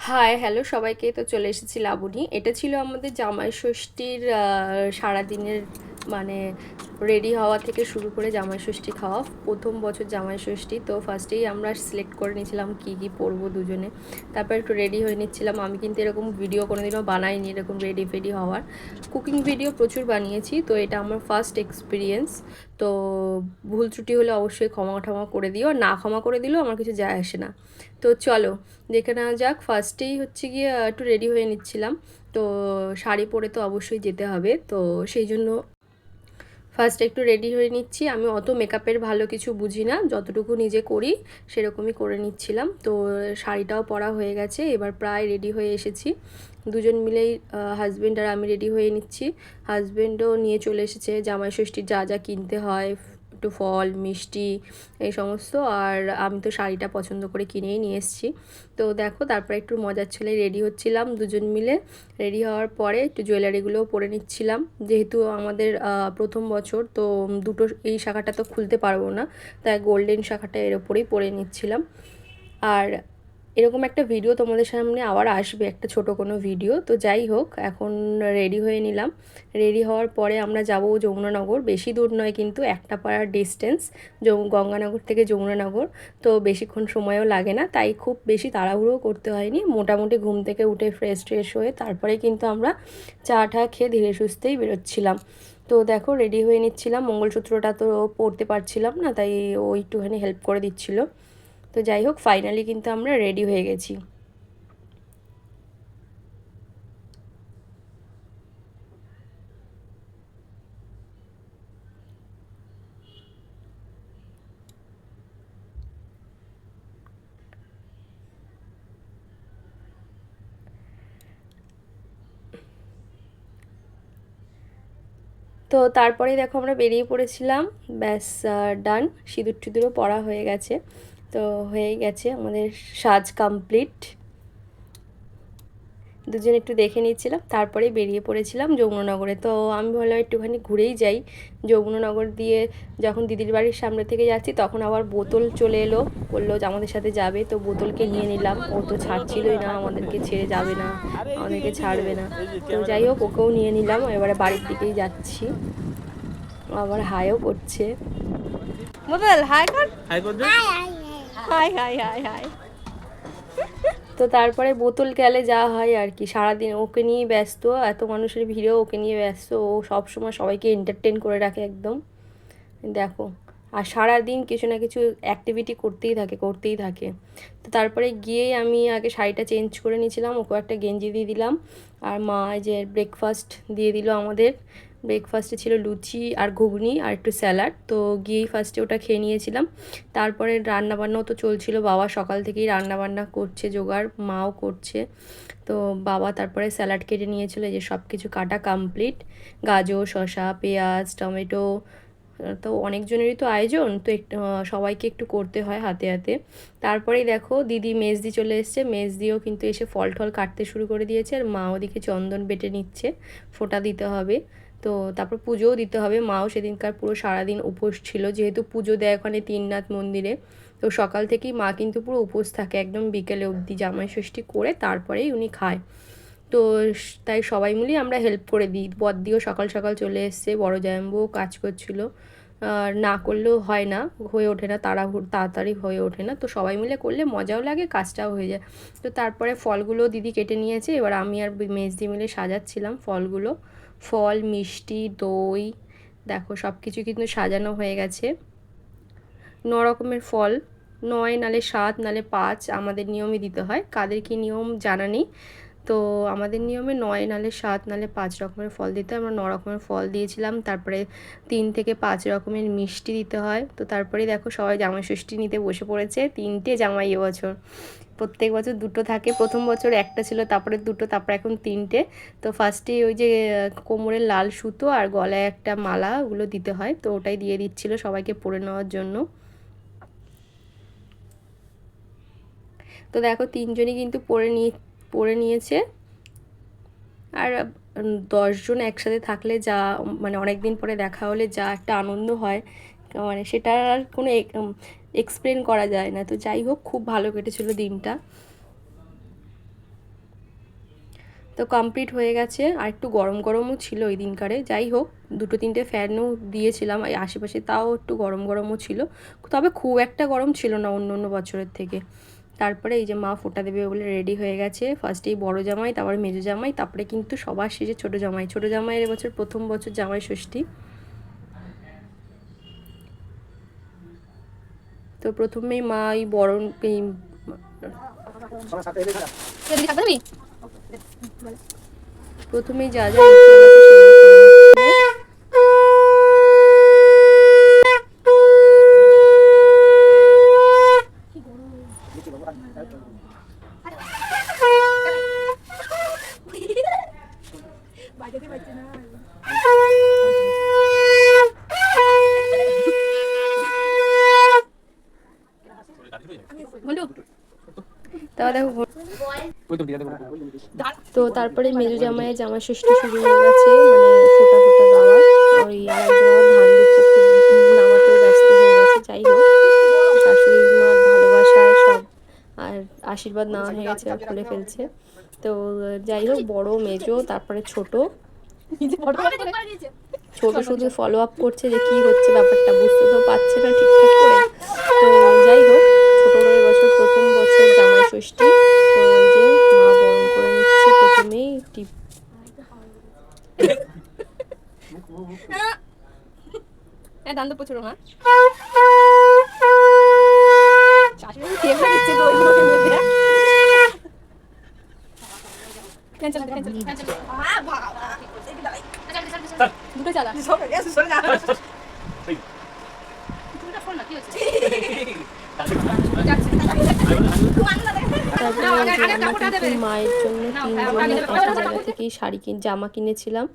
Hi hello সবাইকে। তো চলে এসেছি লাবণী। এটা ছিল আমাদের জামাই ষষ্ঠীর সারাদিনের মানে রেডি হওয়া থেকে শুরু করে জামাই ষষ্ঠী খাওয়া। প্রথম বছর জামাই ষষ্ঠী, তো ফার্স্টেই আমরা সিলেক্ট করে নিয়েছিলাম কী কী পরবো দুজনে। তারপর একটু রেডি হয়ে নিচ্ছিলাম। আমি কিন্তু এরকম ভিডিও কোনোদিনও বানাইনি, এরকম রেডি ফেডি হওয়ার। কুকিং ভিডিও প্রচুর বানিয়েছি, তো এটা আমার ফার্স্ট এক্সপিরিয়েন্স। তো ভুল ত্রুটি হলে অবশ্যই ক্ষমা টমা করে দিও, আর না ক্ষমা করে দিলেও আমার কিছু যায় আসে না। তো চলো দেখে নেওয়া যাক। ফার্স্টেই হচ্ছে গিয়ে একটু রেডি হয়ে নিচ্ছিলাম। তো শাড়ি পরে তো অবশ্যই যেতে হবে, তো সেই জন্য ফার্স্ট একটু রেডি হয়ে নিচ্ছি। আমি অত মেকআপের ভালো কিছু বুঝি না, যতটুকু নিজে করি সেরকমই করে নিচ্ছিলাম। তো শাড়িটাও পরা হয়ে গেছে, এবার প্রায় রেডি হয়ে এসেছি। দুজন মিলেই হাজব্যান্ড আর আমি রেডি হয়ে নিচ্ছি। হাজব্যান্ডও নিয়ে চলে এসেছে জামাই ষষ্ঠীর যা যা কিনতে হয়, একটু ফল মিষ্টি এই সমস্ত। আর আমি তো শাড়িটা পছন্দ করে কিনেই নিয়ে এসেছি। তো দেখো তারপরে একটু মজার ছলে রেডি হচ্ছিলাম দুজন মিলে। রেডি হওয়ার পরে একটু জুয়েলারিগুলোও পরে নিচ্ছিলাম, যেহেতু আমাদের প্রথম বছর, তো দুটো এই শাখাটা তো খুলতে পারবো না, তাই গোল্ডেন শাখাটা এর ওপরেই পরে নিচ্ছিলাম। আর এরকম একটা ভিডিও তোমাদের সামনে আবার আসবে, একটা ছোট কোনো ভিডিও। তো যাই হোক, এখন রেডি হয়ে নিলাম। রেডি হওয়ার পরে আমরা যাব যমুনানগর। বেশি দূর নয় কিন্তু, একটা পাড়ার ডিস্টেন্স গঙ্গানগর থেকে যমুনানগর। তো বেশিক্ষণ সময়ও লাগে না, তাই খুব বেশি তাড়াহুড়ো করতে হয়নি। মোটামুটি ঘুম থেকে উঠে ফ্রেশ ট্রেশ হয়ে তারপরে কিন্তু আমরা চা টা খেয়ে ধীরে সুস্থেই বেরোচ্ছিলাম। তো দেখো রেডি হয়ে নিচ্ছিলাম। মঙ্গলসূত্রটা তো পরতে পারছিলাম না, তাই ও একটুখানি হেল্প করে দিচ্ছিলো। তো যাই হোক, ফাইনালি কিন্তু আমরা রেডি হয়ে গেছি। তো তারপরে দেখো আমরা বেরিয়ে পড়েছিলাম। ব্যাস, ডান। সিঁদুর টিঁদুরও পরা হয়ে গেছে। তো হয়ে গেছে আমাদের সাজ কমপ্লিট। দুজন একটু দেখে নিচ্ছিলাম, তারপরে বেরিয়ে পড়েছিলাম যমুনানগরে। তো আমি ভাবলাম একটুখানি ঘুরেই যাই। যমুনানগর দিয়ে যখন দিদির বাড়ির সামনে থেকে যাচ্ছি, তখন আবার বোতল চলে এলো, বললো যে আমাদের সাথে যাবে। তো বোতলকে নিয়ে নিলাম। ও তো ছাড়ছিলই না, আমাদেরকে ছেড়ে যাবে না, আমাদেরকে ছাড়বে না। তো যাই হোক, ওকেও নিয়ে নিলাম। এবারে বাড়ির দিকেই যাচ্ছি। আবার হাইও করছে। বোতল হাই কর, হাই কর, হাই হাই হাই হাই। তো তারপরে বোতল গেলে যা হয় আর কি, সারাদিন ওকে নিয়েই ব্যস্ত, এত মানুষের ভিড়েও ওকে নিয়ে ব্যস্ত। ও সব সময় সবাইকে এন্টারটেন করে রাখে একদম। দেখো, আর সারাদিন কিছু না কিছু অ্যাক্টিভিটি করতেই থাকে করতেই থাকে। তো তারপরে গিয়েই আমি আগে শাড়িটা চেঞ্জ করে নিয়েছিলাম, ওকে একটা গেঞ্জি দিয়ে দিলাম। আর মা যে ব্রেকফাস্ট দিয়ে দিল আমাদের। ব্রেকফাস্টে ছিল লুচি আর ঘুগনি আর একটু স্যালাড। তো গিয়েই ফার্স্টে ওটা খেয়ে নিয়েছিলাম। তারপরে রান্নাবান্নাও তো চলছিল, বাবা সকাল থেকেই রান্নাবান্না করছে, জোগাড় মাও করছে। তো বাবা তারপরে স্যালাড কেটে নিয়েছিল, যে সব কিছু কাটা কমপ্লিট। গাজর, শসা, পেঁয়াজ, টমেটো। তো অনেকজনেরই তো আয়োজন, তো একটু সবাইকে একটু করতে হয় হাতে হাতে। তারপরেই দেখো দিদি মেজদি চলে এসছে। মেজদিও কিন্তু এসে ফল টল কাটতে শুরু করে দিয়েছে, আর মা ওদিকে চন্দন বেটে নিচ্ছে, ফোঁটা দিতে হবে। তো তারপর পুজোও দিতে হবে। মাও সেদিনকার পুরো সারাদিন উপোস ছিল, যেহেতু পুজো দেয় ওখানে তিননাথ মন্দিরে। তো সকাল থেকেই মা কিন্তু পুরো উপোস থাকে, একদম বিকেলে অবধি জামাই ষষ্ঠী করে তারপরেই উনি খায়। তো তাই সবাই মিলেই আমরা হেল্প করে দিই। বড়দিও সকাল সকাল চলে এসছে, বড় জামাইবাবুও কাজ করছিল। আর না করলেও হয় না, হয়ে ওঠে না, তাড়াতাড়ি হয়ে ওঠে না। তো সবাই মিলে করলে মজাও লাগে, কাজটাও হয়ে যায়। তো তারপরে ফলগুলো দিদি কেটে নিয়েছে, এবার আমি আর মেজদি মিলে সাজাচ্ছিলাম ফলগুলো। ফল, মিষ্টি, দই, দেখো সব কিছু কিন্তু সাজানো হয়ে গেছে। 9 রকমের ফল, 9 নালে 7 নালে 5 আমাদের নিয়মে দিতে হয়। কাদের কি নিয়ম জানা নেই। তো আমাদের নিয়মে 9 নালে 7 নালে 5 রকমের ফল দিতে হয়। আমরা 9 রকমের ফল দিয়েছিলাম। তারপরে 3 থেকে 5 রকমের মিষ্টি দিতে হয়। তো তারপরে দেখো সবাই জামাই ষষ্ঠী নিতে বসে পড়েছে। 3টে জামাই এবছর। প্রত্যেক বছর দুটো থাকে, প্রথম বছর একটা ছিল, তারপরে দুটো, তারপরে এখন 3টে। তো ফার্স্টেই ওই যে কোমরের লাল সুতো আর গলায় একটা মালা, ওগুলো দিতে হয়। তো ওটাই দিয়ে দিচ্ছিল সবাইকে পরে নেওয়ার জন্য। তো দেখো তিনজনই কিন্তু পরে নিয়েছে। আর 10 জন একসাথে থাকলে যা, মানে অনেক দিন পরে দেখা হলে যা একটা আনন্দ হয়, মানে সেটা আর কোনো এক্সপ্লেন করা যায় না। তো যাই হোক, খুব ভালো কেটেছিল দিনটা। তো কমপ্লিট হয়ে গেছে। আর একটু গরম গরমও ছিল ওই দিনকারে, যাই হোক 2-3টে ফ্যানও দিয়েছিলাম এই আশেপাশে, তাও একটু গরম গরমও ছিল, তবে খুব একটা গরম ছিল না অন্য অন্য বছরের থেকে। তারপরে এই যে মা ফোঁটা দেবে বলে রেডি হয়ে গেছে, ফার্স্টেই বড় জামাই, তারপরে মেজো জামাই, তারপরে কিন্তু সবার শেষে ছোটো জামাই। ছোটো জামাইয়ের এবছর প্রথম বছর জামাই ষষ্ঠী। তো প্রথমেই মা এই বরণ প্রথমেই যা যা রিচুয়াল আছে সেগুলো করে নিচ্ছিল। তো তারপরে মেজো জামাইয়ের জামা ষষ্ঠী শুরু হয়ে গেছে, মানে ফোটা ফোটা দেওয়া। ওই আরেকজন আমার ধান দুঃখ খুব নামাতেও ব্যস্ত হয়ে গেছে। যাই হোক, শাশুড়ি মার ভালোবাসায় সব আর আশীর্বাদ নেওয়া হয়ে গেছে, খুলে ফেলছে। তো যাই হোক, বড় মেজো তারপরে ছোট ছোট শুধু ফলো আপ করছে যে কি হচ্ছে ব্যাপারটা, বুঝতে তো পারছে না ঠিকঠাক করে। তো যাই হোক, ছোটর এবছর প্রথম বছর জামাই ষষ্ঠী। তো ওই যে মা বরণ করে নিচ্ছে প্রথমেই টিপ। দান তো প্রচুর মা দুটো চালা মায়ের জন্য 3জনের এক জায়গা থেকেই শাড়ি জামা কিনেছিলাম।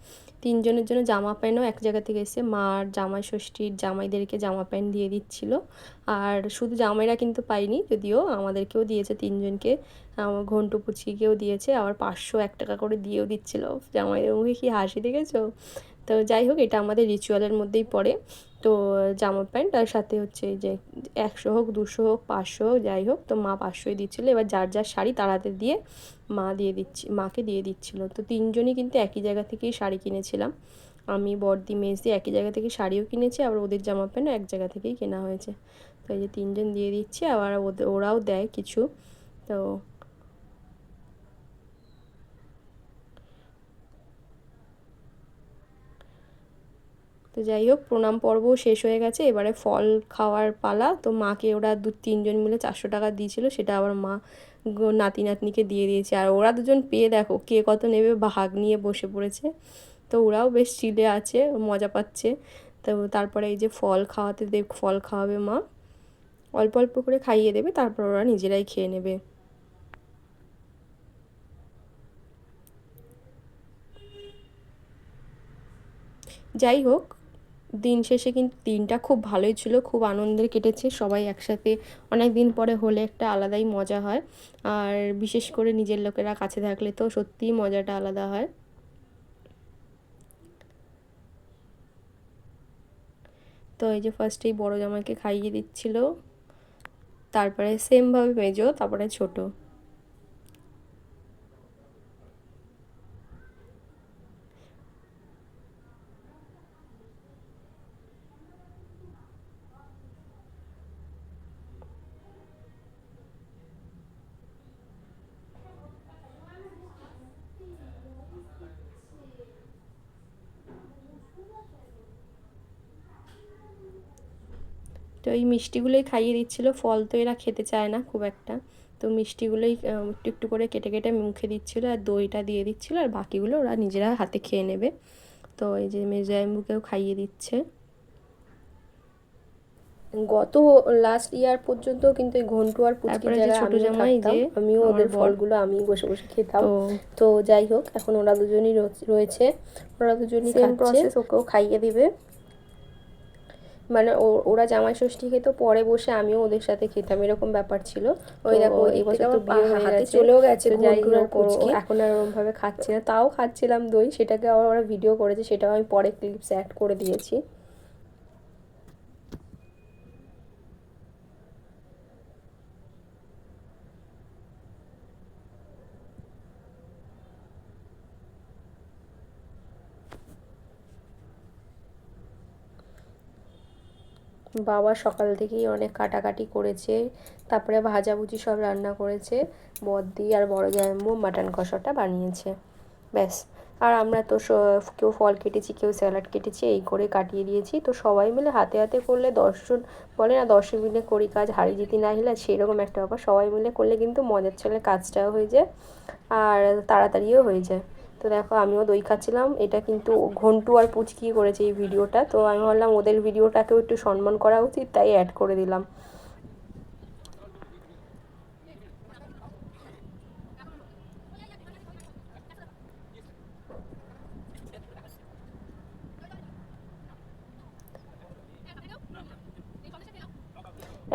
3জনের জন্য জামা প্যান্টও এক জায়গা থেকে এসে মার জামাই ষষ্ঠীর জামাইদেরকে জামা প্যান্ট দিয়ে দিচ্ছিল। আর শুধু জামাইরা কিন্তু পাইনি, যদিও আমাদেরকেও দিয়েছে 3জনকে, আমার ঘন্টু পুচিকেও দিয়েছে, আবার 501 টাকা করে দিয়েও দিচ্ছিল। জামাইদের মুখে কি হাসি দেখেছো? তো যাই হোক, এটা আমাদের রিচুয়ালের মধ্যেই পড়ে। তো জামা প্যান্ট আর সাথে হচ্ছে যে 100 হোক 200 হোক 500 হোক যাই হোক, তো মা 500ই দিচ্ছিলো। এবার যার যার শাড়ি তার হাতে দিয়ে মাকে দিয়ে দিচ্ছিলো। তো 3জনই কিন্তু একই জায়গা থেকেই শাড়ি কিনেছিলাম। আমি বড়দি মেজদি একই জায়গা থেকে শাড়িও কিনেছি, আবার ওদের জামা প্যান্টও এক জায়গা থেকেই কেনা হয়েছে। তো এই যে 3জন দিয়ে দিচ্ছে, আবার ওরাও দেয় কিছু। তো যাই হোক, প্রণাম পর্বও শেষ হয়ে গেছে, এবারে ফল খাওয়ার পালা। তো মাকে ওরা 2-3জন মিলে 400 টাকা দিয়েছিল, সেটা আবার মা নাতি নাতনিকে দিয়ে দিয়েছে। আর ওরা দুজন পেয়ে দেখো কে কত নেবে ভাগ নিয়ে বসে পড়েছে। তো ওরাও বেশ চিলে আছে, মজা পাচ্ছে। তো তারপরে এই যে ফল খাওয়াবে মা, অল্প অল্প করে খাইয়ে দেবে, তারপর ওরা নিজেরাই খেয়ে নেবে। যাই হোক, দিন শেষে কিন্তু দিনটা খুব ভালোই ছিল, খুব আনন্দের কেটেছে। সবাই একসাথে অনেক দিন পরে হলে একটা আলাদাই মজা হয়, আর বিশেষ করে নিজের লোকেরা কাছে থাকলে তো সত্যিই মজাটা আলাদা হয়। তো এই যে ফার্স্টেই বড় জামাইকে খাইয়ে দিচ্ছিল, তারপরে সেমভাবে মেজো, তারপরে ছোট। তো এই মিষ্টিগুলোই খাইয়ে দিচ্ছিল, ফল তো এরা খেতে চায় না খুব একটা। তো মিষ্টিগুলোই একটু একটু করে কেটে কেটে মুখে দিচ্ছিলো, আর দইটা দিয়ে দিচ্ছিলো, আর বাকিগুলো ওরা নিজেরা হাতে খেয়ে নেবে। তো এই যে মেজোয়াইমুকেও খাইয়ে দিচ্ছে। গত লাস্ট ইয়ার পর্যন্ত কিন্তু এই ঘন্টু আর পুচকির জায়গায় ছোট জামাই যে আমিও ওদের ফলগুলো আমি বসে বসে খেতাম। তো যাই হোক, এখন ওরা দুজনই রয়েছে, ওরা দুজনই সেম প্রসেস, ওকেও খাইয়ে দিবে। মানে ওরা জামাই ষষ্ঠী খেত, পরে বসে আমিও ওদের সাথে খেতাম, এরকম ব্যাপার ছিল। ওই দেখো এই বছর তো বিয়ে হয়ে গেছে, চলেও গেছে ঘন্টুর আর পুচকি, এখন আর ওরকম ভাবে খাচ্ছি না, তাও খাচ্ছিলাম দই, সেটাকে আবার ওরা ভিডিও করেছে, সেটাও আমি পরে ক্লিপস অ্যাড করে দিয়েছি। বাবা সকাল থেকেই অনেক কাটাকাটি করেছে, তারপরে ভাজাভুজি সব রান্না করেছে, বড়দি আর বড় জামাইবাবু মাটন কষাটা বানিয়েছে, ব্যাস। আর আমরা তো কেউ ফল কেটেছি, কেউ স্যালাড কেটেছি, এই করে কাটিয়ে দিয়েছি। তো সবাই মিলে হাতে হাতে করলে 10 জন বলে না 10 মিলে করি কাজ হারি জিতি না হিলা, সেরকম একটা ব্যাপার। সবাই মিলে করলে কিন্তু মজার ছলে কাজটাও হয়ে যায় আর তাড়াতাড়িও হয়ে যায়। তো দেখো আমিও দই খাচ্ছিলাম। এটা কিন্তু ঘন্টু আর পুচকি করেছে এই ভিডিওটা, তো আমি ভাবলাম ওদের ভিডিওটাকেও একটু সম্মান করা উচিত, তাই অ্যাড করে দিলাম।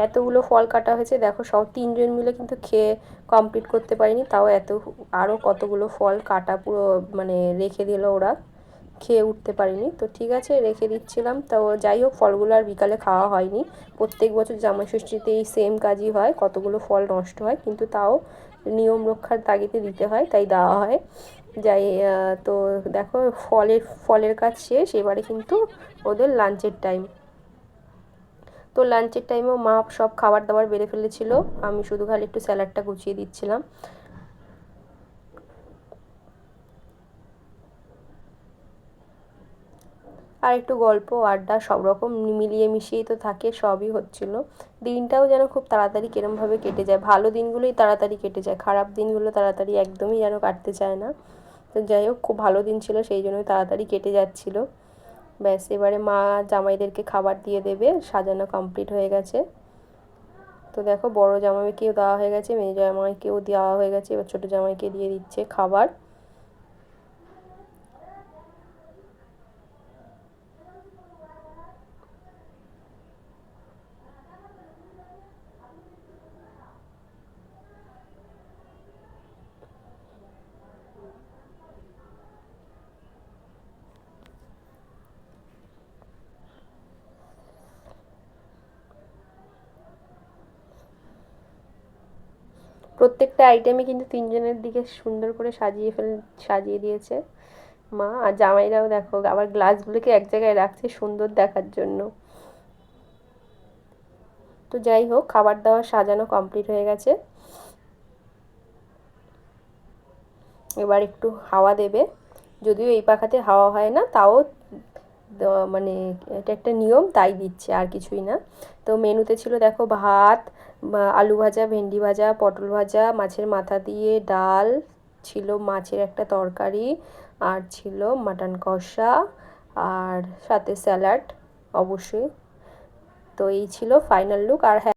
এতগুলো ফল কাটা হয়েছে দেখো, সব 3 জন মিলে কিন্তু খেয়ে কমপ্লিট করতে পারিনি, তাও এত আরও কতগুলো ফল কাটা পুরো মানে রেখে দিল ওরা, খেয়ে উঠতে পারিনি। তো ঠিক আছে রেখে দিচ্ছিলাম। তো যাই হোক ফলগুলো আর বিকালে খাওয়া হয়নি। প্রত্যেক বছর জামাই ষষ্ঠীতে এই সেম কাজই হয়, কতগুলো ফল নষ্ট হয়, কিন্তু তাও নিয়ম রক্ষার তাগিদে দিতে হয়, তাই দেওয়া হয়। যাই তো দেখো ফলের কাজ শেষ, এবারে কিন্তু ওদের লাঞ্চের টাইম। তো লাঞ্চের টাইমেও মা সব খাবার দাবার বেড়ে ফেলেছিল, আমি শুধু খালি একটু স্যালাডটা গুছিয়ে দিচ্ছিলাম। আর একটু গল্প আড্ডা সব রকম মিলিয়ে মিশিয়েই তো থাকে, সবই হচ্ছিল। দিনটাও যেন খুব তাড়াতাড়ি কিরমভাবে কেটে যায়, ভালো দিনগুলোই তাড়াতাড়ি কেটে যায়, খারাপ দিনগুলো তাড়াতাড়ি একদমই যেন কাটতে চায় না। তো যাই হোক খুব ভালো দিন ছিল, সেই জন্যই তাড়াতাড়ি কেটে যাচ্ছিল। ব্যাস এবারে মা জামাইদেরকে খাবার দিয়ে দেবে, সাজানো কমপ্লিট হয়ে গেছে। তো দেখো বড় জামাইকেও দেওয়া হয়ে গেছে, মেয়ে জামাইকেও দেওয়া হয়ে গেছে, এবার ছোটো জামাইকে দিয়ে দিচ্ছে খাবার। প্রত্যেকটা আইটেমে কিন্তু 3 জনের দিকে সুন্দর করে সাজিয়ে দিয়েছে মা। আর জামাইরাও দেখো আবার গ্লাসগুলোকে এক জায়গায় রাখছে সুন্দর দেখার জন্য। তো যাই হোক খাবার দাবার সাজানো কমপ্লিট হয়ে গেছে, এবার একটু হাওয়া দেবে। যদিও এই পাখাতে হাওয়া হয় না, তাও মানে এটা একটা নিয়ম তাই দিচ্ছে, আর কিছুই না। তো মেনুতে ছিল দেখো ভাত, আলু ভাজা, ভেন্ডি ভাজা, পটল ভাজা, মাছের মাথা দিয়ে ডাল ছিল, মাছের একটা তরকারি, আর ছিল মাটন কষা, আর সাথে স্যালাড অবশ্যই। তো এই ছিল ফাইনাল লুক। আর হ্যাঁ